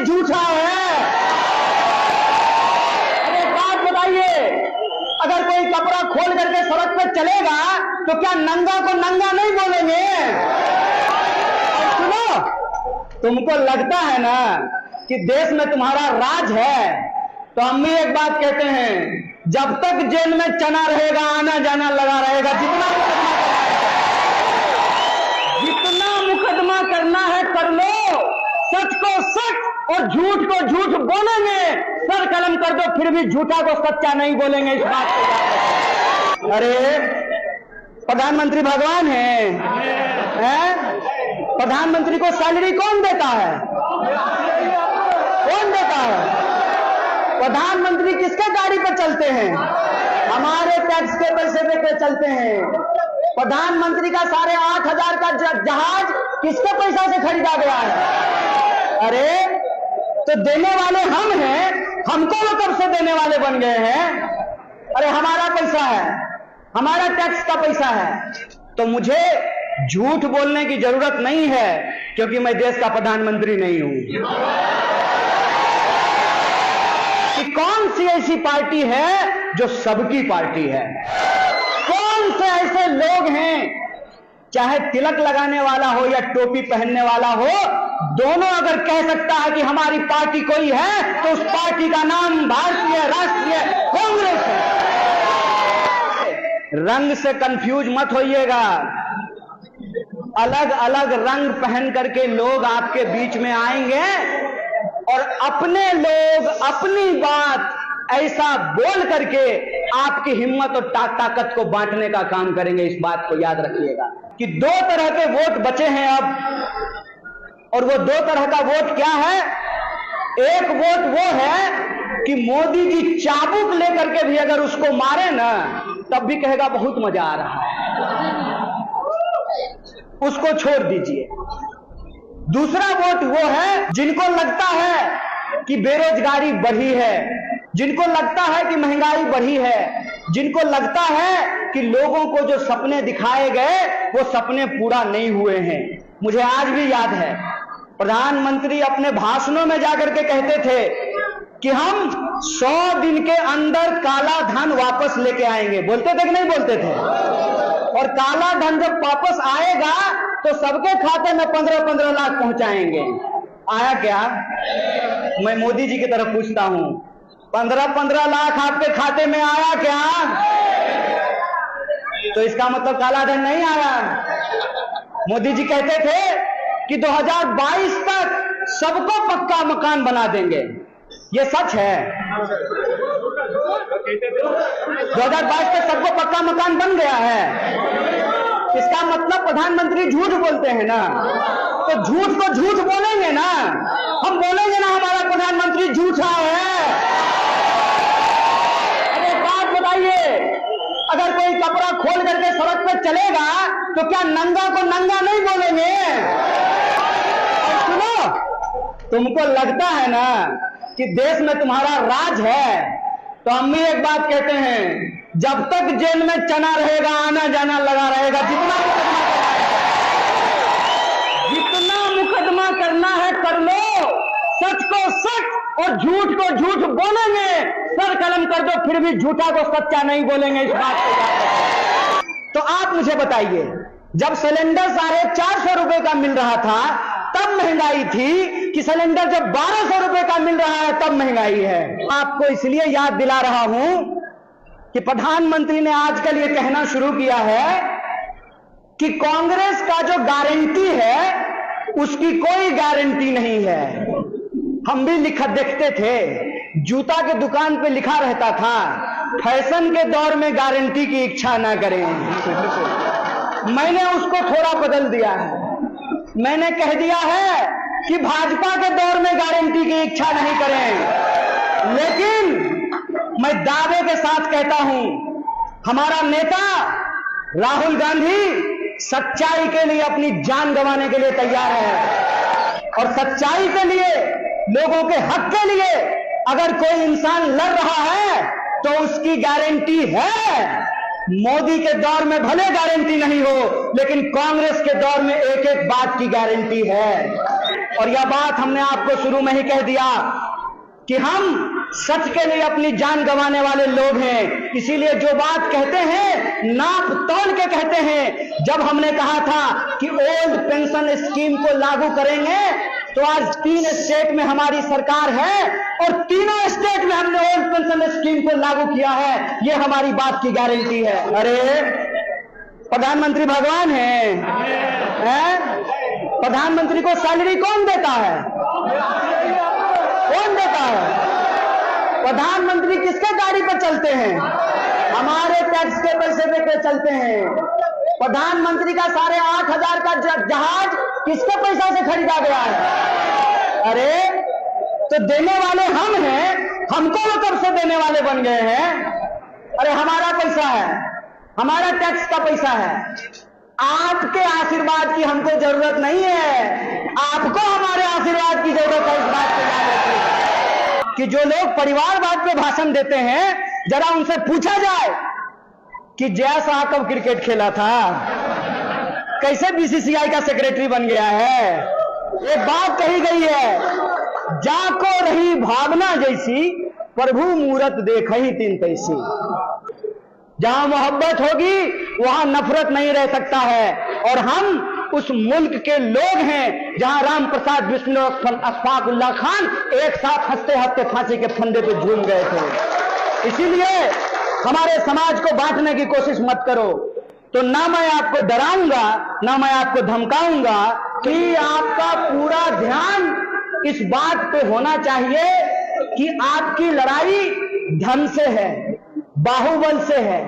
झूठा है। अब एक बात बताइए, अगर कोई कपड़ा खोल करके सड़क पर चलेगा तो क्या नंगा को नंगा नहीं बोलेंगे? और सुनो, तुमको लगता है ना कि देश में तुम्हारा राज है, तो हम भी एक बात कहते हैं, जब तक जेल में चना रहेगा आना जाना लगा रहेगा। जितना मुकदमा करना है कर लो, सच को सच और झूठ को झूठ बोलेंगे। सर कलम कर दो फिर भी झूठा को सच्चा नहीं बोलेंगे, इस बात को याद रखो। अरे प्रधानमंत्री भगवान है? प्रधानमंत्री को सैलरी कौन देता है? कौन देता है? प्रधानमंत्री किसके गाड़ी पर चलते हैं? हमारे टैक्स के पैसे पे चलते हैं। प्रधानमंत्री का 8,500 का जहाज किसके पैसा से खरीदा गया है? अरे तो देने वाले हम हैं, हमको वो कब से देने वाले बन गए हैं? अरे हमारा पैसा है, हमारा टैक्स का पैसा है, तो मुझे झूठ बोलने की जरूरत नहीं है, क्योंकि मैं देश का प्रधानमंत्री नहीं हूं। कि कौन सी ऐसी पार्टी है जो सबकी पार्टी है? कौन से ऐसे लोग हैं, चाहे तिलक लगाने वाला हो या टोपी पहनने वाला हो, दोनों अगर कह सकता है कि हमारी पार्टी कोई है, तो उस पार्टी का नाम भारतीय राष्ट्रीय कांग्रेस है। रंग से कंफ्यूज मत होइएगा। अलग अलग रंग पहन करके लोग आपके बीच में आएंगे और अपने लोग अपनी बात ऐसा बोल करके आपकी हिम्मत और ताकत को बांटने का काम करेंगे। इस बात को याद रखिएगा कि 2 तरह के वोट बचे हैं अब, और वो 2 तरह का वोट क्या है? एक वोट वो है कि मोदी जी चाबुक लेकर के भी अगर उसको मारे ना, तब भी कहेगा बहुत मजा आ रहा है, उसको छोड़ दीजिए। दूसरा वोट वो है जिनको लगता है कि बेरोजगारी बढ़ी है, जिनको लगता है कि महंगाई बढ़ी है, जिनको लगता है कि लोगों को जो सपने दिखाए गए वो सपने पूरा नहीं हुए हैं। मुझे आज भी याद है, प्रधानमंत्री अपने भाषणों में जाकर के कहते थे कि हम 100 दिन के अंदर काला धन वापस लेके आएंगे। बोलते थे कि नहीं बोलते थे? और काला धन जब वापस आएगा तो सबके खाते में 15-15 लाख पहुंचाएंगे। आया क्या? मैं मोदी जी की तरफ पूछता हूं, 15-15 लाख आपके खाते में आया क्या? तो इसका मतलब काला धन नहीं आया। मोदी जी कहते थे कि 2022 तक सबको पक्का मकान बना देंगे। ये सच है? 2022 तक सबको पक्का मकान बन गया है। इसका मतलब प्रधानमंत्री झूठ बोलते हैं ना, तो झूठ को झूठ बोलेंगे ना। हम बोलेंगे ना हमारा प्रधानमंत्री झूठा है। अब एक बात बताइए, अगर कोई कपड़ा खोल करके सड़क पर चलेगा तो क्या नंगा को नंगा नहीं बोलेंगे? और सुनो, तुमको लगता है ना कि देश में तुम्हारा राज है, तो हम भी एक बात कहते हैं, जब तक जेल में चना रहेगा आना जाना लगा रहेगा। जितना मुकदमा करना है कर लो, सच को सच और झूठ को झूठ बोलेंगे। सर कलम कर दो फिर भी झूठा को सच्चा नहीं बोलेंगे, इस बात को याद रखो। तो आप मुझे बताइए, जब सिलेंडर 450 रुपए का मिल रहा था तब महंगाई थी, कि सिलेंडर जब 1200 रुपए का मिल रहा है तब महंगाई है? आपको इसलिए याद दिला रहा हूं कि प्रधानमंत्री ने आजकल ये कहना शुरू किया है कि कांग्रेस का जो गारंटी है उसकी कोई गारंटी नहीं है। हम भी लिखा देखते थे, जूता के दुकान पे लिखा रहता था, फैशन के दौर में गारंटी की इच्छा ना करें। मैंने उसको थोड़ा बदल दिया है, मैंने कह दिया है कि भाजपा के दौर में गारंटी की इच्छा नहीं करें। लेकिन मैं दावे के साथ कहता हूं, हमारा नेता राहुल गांधी सच्चाई के लिए अपनी जान गंवाने के लिए तैयार है, और सच्चाई के लिए, लोगों के हक के लिए अगर कोई इंसान लड़ रहा है तो उसकी गारंटी है। मोदी के दौर में भले गारंटी नहीं हो, लेकिन कांग्रेस के दौर में एक एक बात की गारंटी है। और यह बात हमने आपको शुरू में ही कह दिया कि हम सच के लिए अपनी जान गंवाने वाले लोग हैं। इसीलिए जो बात कहते हैं नाप तोल के कहते हैं। जब हमने कहा था कि ओल्ड पेंशन स्कीम को लागू करेंगे, तो आज 3 स्टेट में हमारी सरकार है और तीनों स्टेट में हमने ओल्ड पेंशन स्कीम को लागू किया है। यह हमारी बात की गारंटी है। अरे प्रधानमंत्री भगवान है? प्रधानमंत्री को सैलरी कौन देता है? कौन देता है? प्रधानमंत्री किसके गाड़ी पर चलते हैं? हमारे टैक्स के पैसे पे चलते हैं। प्रधानमंत्री का 8,500 का जहाज किसके पैसा से खरीदा गया है? अरे तो देने वाले हम हैं, हमको वो कब से देने वाले बन गए हैं? अरे हमारा पैसा है, हमारा टैक्स का पैसा है। आपके आशीर्वाद की हमको जरूरत नहीं है, आपको हमारे आशीर्वाद की जरूरत है। इस बात को याद रखिए कि जो लोग परिवारवाद पे भाषण देते हैं, जरा उनसे पूछा जाए कि जय शाह कब क्रिकेट खेला था, कैसे बीसीसीआई का सेक्रेटरी बन गया है। एक बात कही गई है, जाको रही भावना जैसी, प्रभु मूरत देख ही 3 तैसी। जहां मोहब्बत होगी वहां नफरत नहीं रह सकता है। और हम उस मुल्क के लोग हैं जहां राम प्रसाद बिस्मिल अशफाक उल्लाह खान एक साथ हंसते हंसते फांसी के फंदे पे झूम गए थे। इसीलिए हमारे समाज को बांटने की कोशिश मत करो। तो ना मैं आपको डराऊंगा, ना मैं आपको धमकाऊंगा, कि आपका पूरा ध्यान इस बात पे होना चाहिए कि आपकी लड़ाई धन से है, बाहुबल से है,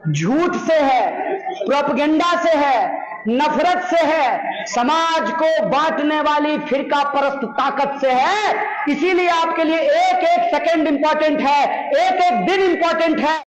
झूठ से है, प्रोपेगेंडा से है, नफरत से है, समाज को बांटने वाली फिरका परस्त ताकत से है। इसीलिए आपके लिए एक एक सेकंड इंपॉर्टेंट है, एक एक दिन इंपॉर्टेंट है।